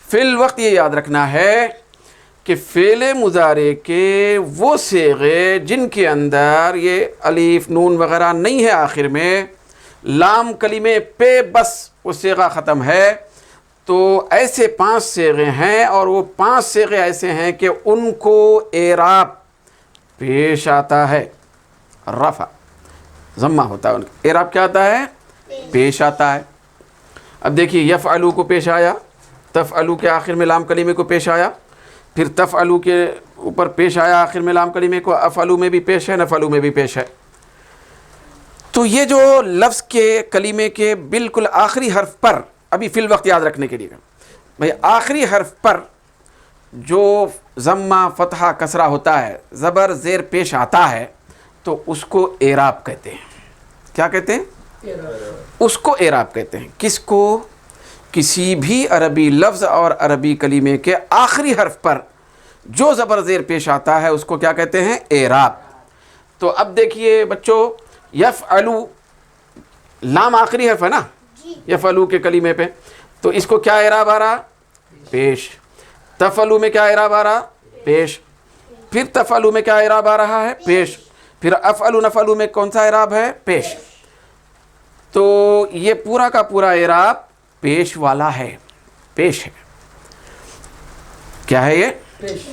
فی الوقت یہ یاد رکھنا ہے کہ فعل مضارع کے وہ صیغے جن کے اندر یہ الف نون وغیرہ نہیں ہے آخر میں، لام کلمے پہ بس وہ صیغہ ختم ہے، تو ایسے 5 صیغے ہیں. اور وہ 5 صیغے ایسے ہیں کہ ان کو اعراب پیش آتا ہے، رفع ضمہ ہوتا ہے ان کا. اعراب کیا آتا ہے؟ پیش آتا ہے. اب دیکھیے یفعلو کو پیش آیا، تفعلو کے آخر میں لام کلمے کو پیش آیا، پھر تفعلو کے اوپر پیش آیا آخر میں لام کلمے کو، افعلو میں بھی پیش ہے، نفعلو میں بھی پیش ہے. تو یہ جو لفظ کے کلمے کے بالکل آخری حرف پر، ابھی فی الوقت یاد رکھنے کے لیے بھئی، آخری حرف پر جو ضمہ فتحہ کسرہ ہوتا ہے، زبر زیر پیش آتا ہے، تو اس کو اعراب کہتے ہیں. کیا کہتے ہیں؟ اس کو اعراب کہتے ہیں. کس کو؟ کسی بھی عربی لفظ اور عربی کلمے کے آخری حرف پر جو زبر زیر پیش آتا ہے اس کو کیا کہتے ہیں؟ اعراب. تو اب دیکھیے بچوں، یفعلو، لام آخری حرف ہے نا یفعلو کے کلمے پہ، تو اس کو کیا اعراب آ رہا؟ پیش. تفعلو میں کیا اعراب آ رہا؟ پیش. پھر تفعلو میں کیا اعراب آ رہا ہے؟ پیش. پھر افعلو نفعلو میں کون سا اعراب ہے؟ پیش. تو یہ پورا کا پورا اعراب پیش والا ہے، پیش ہے. کیا ہے یہ؟ پیش.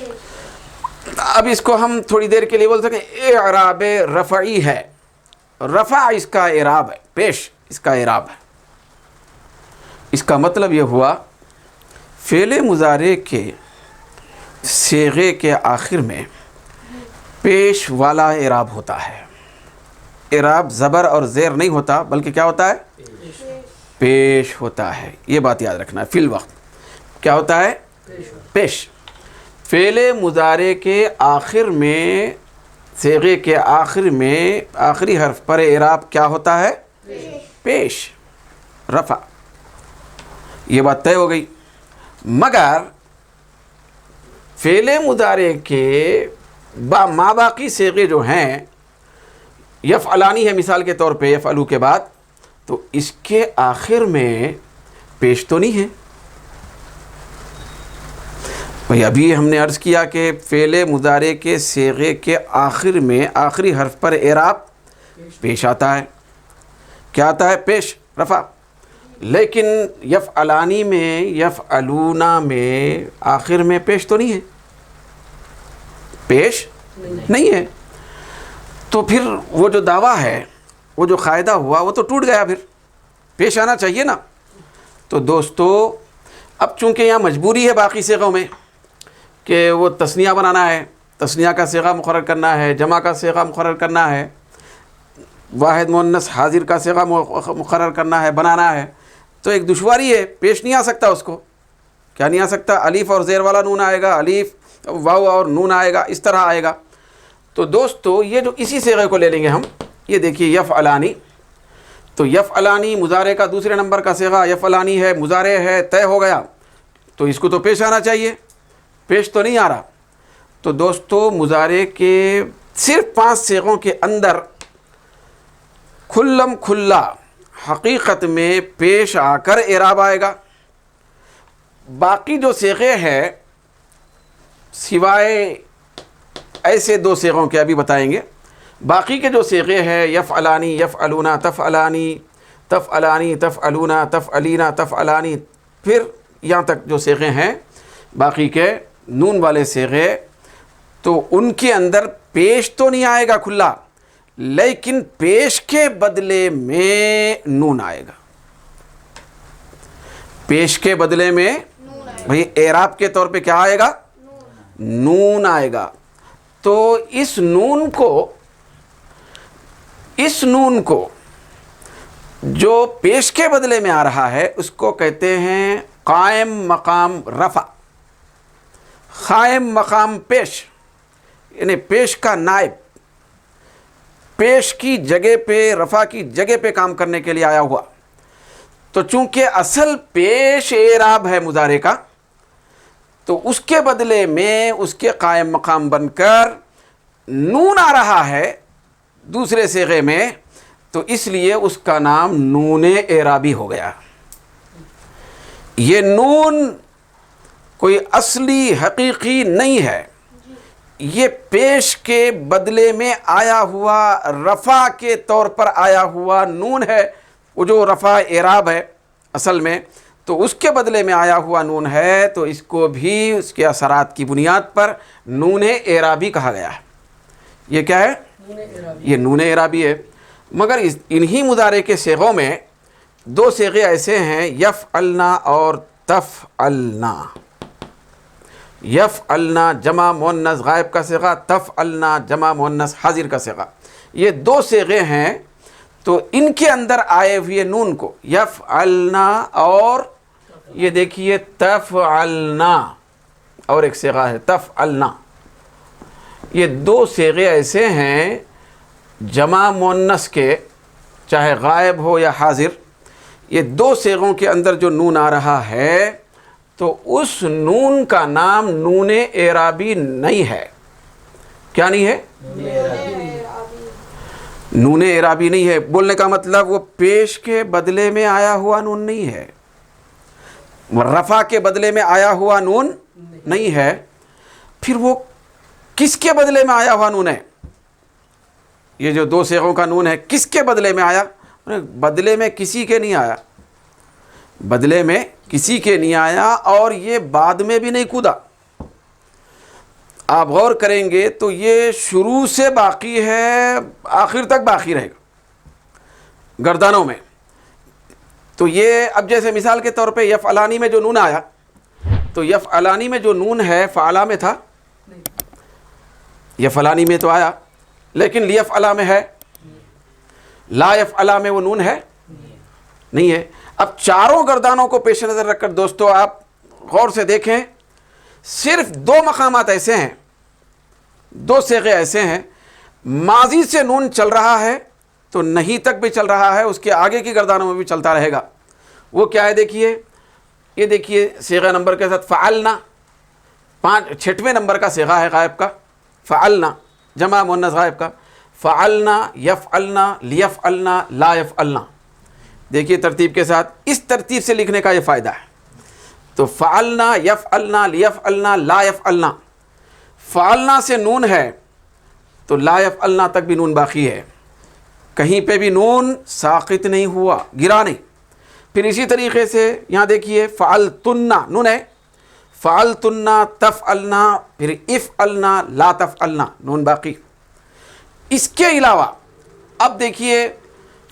اب اس کو ہم تھوڑی دیر کے لیے بول سکیں اعراب رفعی ہے. رفع اس کا اعراب ہے، پیش اس کا اعراب ہے. اس کا مطلب یہ ہوا فعل مضارع کے صیغے کے آخر میں پیش والا اعراب ہوتا ہے. اعراب زبر اور زیر نہیں ہوتا بلکہ کیا ہوتا ہے؟ پیش ہوتا ہے. یہ بات یاد رکھنا ہے. فی الوقت کیا ہوتا ہے؟ پیش. فعل مضارع کے آخر میں، صیغے کے آخر میں آخری حرف پر اعراب کیا ہوتا ہے؟ پیش، رفع. یہ بات طے ہو گئی. مگر فعل مضارع کے ما باقی صیغے جو ہیں، یفعلانی ہے مثال کے طور پہ یفعلو کے بعد، تو اس کے آخر میں پیش تو نہیں ہے. بھئی ابھی ہم نے عرض کیا کہ فعل مضارع کے صیغے کے آخر میں آخری حرف پر اعراب پیش آتا ہے. کیا آتا ہے؟ پیش، رفع. لیکن یفعلانی میں، یفعلونا میں آخر میں پیش تو نہیں ہے، پیش نہیں ہے. تو پھر وہ جو دعویٰ ہے، وہ جو قاعدہ ہوا، وہ تو ٹوٹ گیا. پھر پیش آنا چاہیے نا. تو دوستو اب چونکہ یہاں مجبوری ہے باقی صیغوں میں کہ وہ تثنیہ بنانا ہے، تثنیہ کا صیغہ مقرر کرنا ہے، جمع کا صیغہ مقرر کرنا ہے، واحد مؤنث حاضر کا صیغہ مقرر کرنا ہے، بنانا ہے. تو ایک دشواری ہے، پیش نہیں آ سکتا. اس کو کیا نہیں آ سکتا؟ الف اور زیر والا نون آئے گا، الف واو اور نون آئے گا، اس طرح آئے گا. تو دوستو یہ جو اسی صیغے کو لے لیں گے ہم، یہ دیکھیے یفعلانی. تو یفعلانی مضارع کا دوسرے نمبر کا صیغہ یفعلانی ہے، مضارع ہے، طے ہو گیا. تو اس کو تو پیش آنا چاہیے، پیش تو نہیں آ رہا. تو دوستو مضارع کے صرف 5 صیغوں کے اندر کھلم کھلا حقیقت میں پیش آ کر اعراب آئے گا. باقی جو صیغے ہیں سوائے ایسے 2 صیغوں کے ابھی بتائیں گے، باقی کے جو صیغے ہیں یفعلانی، یفعلونا، تفعلانی، تفعلانی، تفعلونا، تفعلینا، تفعلانی، پھر یہاں تک جو صیغے ہیں باقی کے نون والے صیغے، تو ان کے اندر پیش تو نہیں آئے گا کھلا، لیکن پیش کے بدلے میں نون آئے گا. پیش کے بدلے میں بھئی اعراب کے طور پہ کیا آئے گا؟ نون آئے گا. تو اس نون کو جو پیش کے بدلے میں آ رہا ہے اس کو کہتے ہیں قائم مقام رفع. قائم مقام پیش، یعنی پیش کا نائب، پیش کی جگہ پہ، رفع کی جگہ پہ کام کرنے کے لیے آیا ہوا. تو چونکہ اصل پیش اعراب ہے مضارع کا، تو اس کے بدلے میں اس کے قائم مقام بن کر نون آ رہا ہے دوسرے صیغے میں، تو اس لیے اس کا نام نون اعرابی ہو گیا. یہ نون کوئی اصلی حقیقی نہیں ہے، یہ پیش کے بدلے میں آیا ہوا رفع کے طور پر آیا ہوا نون ہے. وہ جو رفع اعراب ہے اصل میں، تو اس کے بدلے میں آیا ہوا نون ہے، تو اس کو بھی اس کے اثرات کی بنیاد پر نون اعرابی کہا گیا ہے. یہ کیا ہے؟ یہ نون اعرابی ہے. مگر انہی مضارع کے صیغوں میں 2 صیغے ایسے ہیں، یفعلنا اور تفعلنا. یفعلنا جمع مؤنث غائب کا صیغہ، تفعلنا جمع مؤنث حاضر کا صیغہ. یہ 2 صیغے ہیں. تو ان کے اندر آئے ہوئے نون کو یفعلنا اور یہ دیکھیے تفعلنا، اور ایک صیغہ ہے تفعلنا. یہ 2 صیغے ایسے ہیں جمع مؤنث کے چاہے غائب ہو یا حاضر، یہ دو صیغوں کے اندر جو نون آ رہا ہے تو اس نون کا نام نون اعرابی نہیں ہے۔ کیا نہیں ہے؟ نون اعرابی نہیں ہے۔ بولنے کا مطلب وہ پیش کے بدلے میں آیا ہوا نون نہیں ہے، رفع کے بدلے میں آیا ہوا نون نہیں ہے۔ پھر وہ کس کے بدلے میں آیا ہوا نون ہے؟ یہ جو دو صیغوں کا نون ہے کس کے بدلے میں آیا؟ بدلے میں کسی کے نہیں آیا، بدلے میں کسی کے نہیں آیا، اور یہ بعد میں بھی نہیں کودا۔ آپ غور کریں گے تو یہ شروع سے باقی ہے، آخر تک باقی رہے گا گردانوں میں۔ تو یہ اب جیسے مثال کے طور پہ یفعلانی میں جو نون آیا، تو یفعلانی میں جو نون ہے فعلا میں تھا، یفعلانی میں تو آیا، لیکن لیفعلا میں ہے، لا یفعلا میں وہ نون ہے نہیں ہے۔ اب چاروں گردانوں کو پیش نظر رکھ کر دوستو آپ غور سے دیکھیں، صرف دو مقامات ایسے ہیں، دو صیغے ایسے ہیں، ماضی سے نون چل رہا ہے تو نہیں تک بھی چل رہا ہے، اس کے آگے کی گردانوں میں بھی چلتا رہے گا۔ وہ کیا ہے؟ دیکھیے، یہ دیکھیے صیغہ نمبر کے ساتھ فعلنا، 6ویں نمبر کا صیغہ ہے غائب کا، فعلنا جمع مؤنث غائب کا، فعلنا، یفعلنا، لیفعلنا، لا یفعلنا۔ دیکھیے ترتیب کے ساتھ، اس ترتیب سے لکھنے کا یہ فائدہ ہے۔ تو فعلنا، یفعلنا، لیفعلنا، لا یفعلنا۔ فعلنا سے نون ہے تو لا یفعلنا تک بھی نون باقی ہے، کہیں پہ بھی نون ساقط نہیں ہوا، گرا نہیں۔ پھر اسی طریقے سے یہاں دیکھیے فعلتنا نون ہے، فعلتنا، تفعلنا، پھر افعلنا، لا تفعلنا، نون باقی۔ اس کے علاوہ اب دیکھیے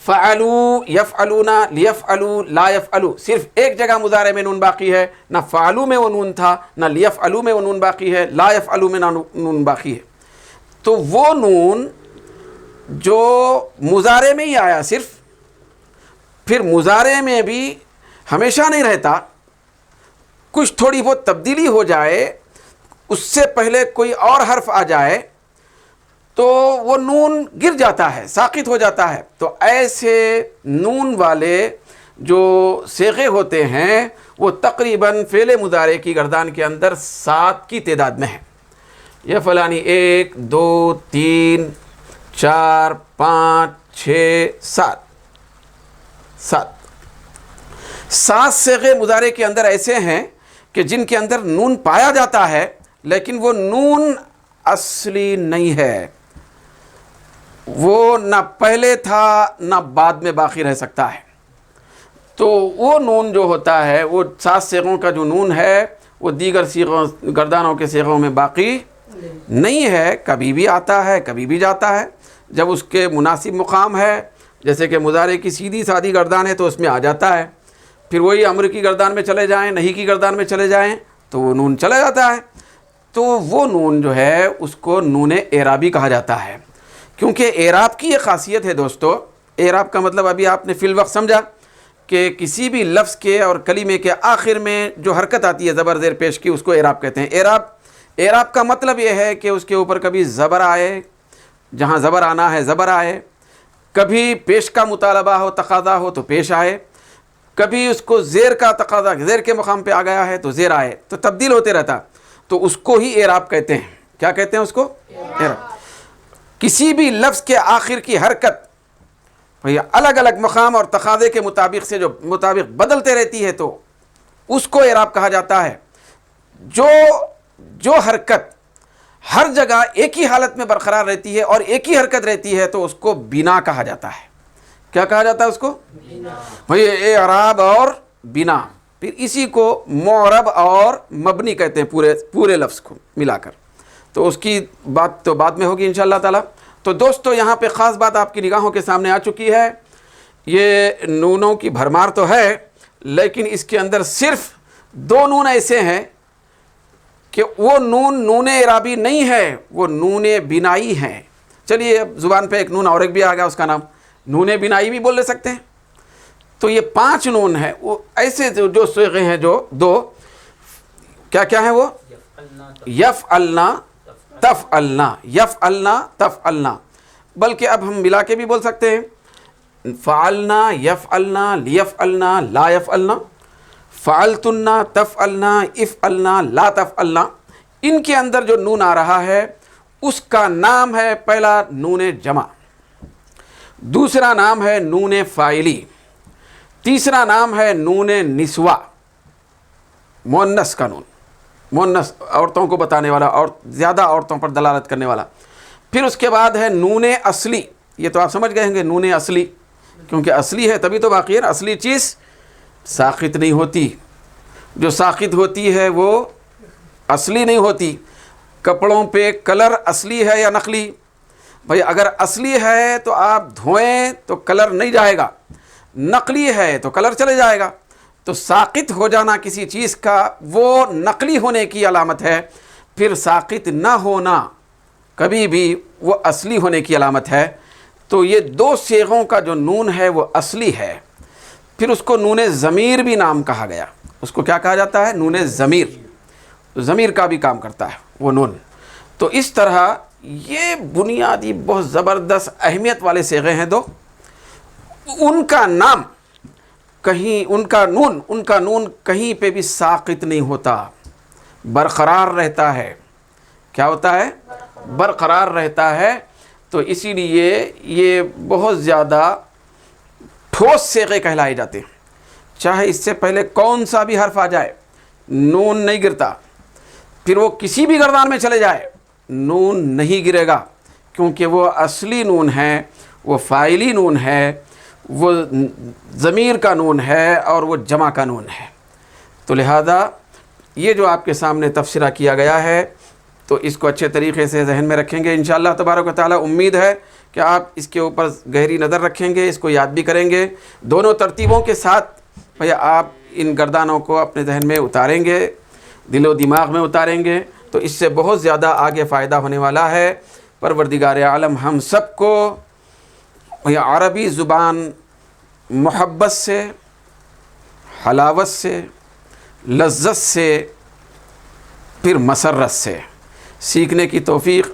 فعلوا، یفعلون، لیفعلوا، لا یفعلوا، صرف ایک جگہ مضارع میں نون باقی ہے، نہ فعلوا میں وہ نون تھا، نہ لیفعلوا میں وہ نون باقی ہے، لا یفعلوا میں نون باقی ہے۔ تو وہ نون جو مضارع میں ہی آیا صرف، پھر مضارع میں بھی ہمیشہ نہیں رہتا، کچھ تھوڑی بہت تبدیلی ہو جائے، اس سے پہلے کوئی اور حرف آ جائے تو وہ نون گر جاتا ہے، ساقط ہو جاتا ہے۔ تو ایسے نون والے جو صیغے ہوتے ہیں وہ تقریباً فعل مضارع کی گردان کے اندر 7 کی تعداد میں ہے۔ یہ فلانی 1 2 3 4 5 6 7 صیغے مضارع کے اندر ایسے ہیں کہ جن کے اندر نون پایا جاتا ہے لیکن وہ نون اصلی نہیں ہے، وہ نہ پہلے تھا نہ بعد میں باقی رہ سکتا ہے۔ تو وہ نون جو ہوتا ہے، وہ 7 صیغوں کا جو نون ہے وہ دیگر گردانوں کے صیغوں میں باقی نہیں ہے، کبھی بھی آتا ہے کبھی بھی جاتا ہے، جب اس کے مناسب مقام ہے، جیسے کہ مضارع کی سیدھی سادھی گردان ہے تو اس میں آ جاتا ہے، پھر وہی امر کی گردان میں چلے جائیں، نہیں کی گردان میں چلے جائیں تو وہ نون چلا جاتا ہے۔ تو وہ نون جو ہے اس کو نون اعرابی کہا جاتا ہے، کیونکہ اعراب کی یہ خاصیت ہے دوستو۔ اعراب کا مطلب ابھی آپ نے فی الوقت سمجھا کہ کسی بھی لفظ کے اور کلمے کے آخر میں جو حرکت آتی ہے زبر زیر پیش کی، اس کو اعراب کہتے ہیں۔ اعراب کا مطلب یہ ہے کہ اس کے اوپر کبھی زبر آئے، جہاں زبر آنا ہے زبر آئے، کبھی پیش کا مطالبہ ہو، تقاضا ہو تو پیش آئے، کبھی اس کو زیر کا تقاضا، زیر کے مقام پہ آ گیا ہے تو زیر آئے، تو تبدیل ہوتے رہتا، تو اس کو ہی اعراب کہتے ہیں۔ کیا کہتے ہیں اس کو؟ اعراب۔ کسی بھی لفظ کے آخر کی حرکت الگ الگ مقام اور تقاضے کے مطابق بدلتے رہتی ہے تو اس کو اعراب کہا جاتا ہے۔ جو حرکت ہر جگہ ایک ہی حالت میں برقرار رہتی ہے اور ایک ہی حرکت رہتی ہے تو اس کو بنا کہا جاتا ہے۔ کیا کہا جاتا ہے اس کو؟ بھئی اعراب اور بنا، پھر اسی کو معرب اور مبنی کہتے ہیں، پورے لفظ کو ملا کر۔ تو اس کی بات تو بعد میں ہوگی انشاءاللہ تعالی۔ تو دوستو یہاں پہ خاص بات آپ کی نگاہوں کے سامنے آ چکی ہے، یہ نونوں کی بھرمار تو ہے لیکن اس کے اندر صرف 2 نون ایسے ہیں کہ وہ نون اعرابی نہیں ہے، وہ نون بنائی ہیں۔ چلیے اب زبان پہ ایک نون اور ایک بھی آ گیا، اس کا نام نون بنائی بھی بول لے سکتے ہیں۔ تو یہ 5 نون ہیں، وہ ایسے جو صیغے ہیں، جو 2 کیا ہیں وہ؟ یفعلنا، تفعلنا، یفعلنا، تفعلنا۔ بلکہ اب ہم ملا کے بھی بول سکتے ہیں فعلنا یفعلنا لیفعلنا لا یفعلنا، فعلتنا تفعلنا افعلنا لا تفعلنا، ان کے اندر جو نون آ رہا ہے اس کا نام ہے پہلا نون جمع، دوسرا نام ہے نون فاعلی، تیسرا نام ہے نون نسوہ، مؤنث کا نون، مؤنث عورتوں کو بتانے والا اور زیادہ عورتوں پر دلالت کرنے والا۔ پھر اس کے بعد ہے نون اصلی، یہ تو آپ سمجھ گئے ہوں گے نون اصلی، کیونکہ اصلی ہے تبھی تو باقی ہے، اصلی چیز ساقط نہیں ہوتی، جو ساقط ہوتی ہے وہ اصلی نہیں ہوتی۔ کپڑوں پہ کلر اصلی ہے یا نقلی؟ بھئی اگر اصلی ہے تو آپ دھوئیں تو کلر نہیں جائے گا، نقلی ہے تو کلر چلے جائے گا۔ تو ساقط ہو جانا کسی چیز کا وہ نقلی ہونے کی علامت ہے، پھر ساقط نہ ہونا کبھی بھی وہ اصلی ہونے کی علامت ہے۔ تو یہ دو صیغوں کا جو نون ہے وہ اصلی ہے، پھر اس کو نون ضمیر بھی نام کہا گیا، اس کو کیا کہا جاتا ہے؟ نون ضمیر، ضمیر کا بھی کام کرتا ہے وہ نون۔ تو اس طرح یہ بنیادی بہت زبردست اہمیت والے صیغے ہیں دو، ان کا نام کہیں ان کا نون کہیں پہ بھی ساقط نہیں ہوتا، برقرار رہتا ہے۔ کیا ہوتا ہے؟ برقرار رہتا ہے۔ تو اسی لیے یہ بہت زیادہ ٹھوس صیغے کہلائے جاتے ہیں، چاہے اس سے پہلے کون سا بھی حرف آ جائے نون نہیں گرتا، پھر وہ کسی بھی گردان میں چلے جائے نون نہیں گرے گا، کیونکہ وہ اصلی نون ہے، وہ فاعلی نون ہے، وہ ضمیر کا نون ہے اور وہ جمع کا نون ہے۔ تو لہذا یہ جو آپ کے سامنے تفسیرہ کیا گیا ہے تو اس کو اچھے طریقے سے ذہن میں رکھیں گے انشاءاللہ تبارک و تعالی۔ امید ہے کہ آپ اس کے اوپر گہری نظر رکھیں گے، اس کو یاد بھی کریں گے، دونوں ترتیبوں کے ساتھ بھیا آپ ان گردانوں کو اپنے ذہن میں اتاریں گے، دل و دماغ میں اتاریں گے تو اس سے بہت زیادہ آگے فائدہ ہونے والا ہے۔ پروردگار عالم ہم سب کو عربی زبان محبت سے، حلاوت سے، لذت سے، پھر مسرت سے سیکھنے کی توفیق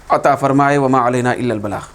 عطا فرمائے۔ وما علینا الا البلاغ۔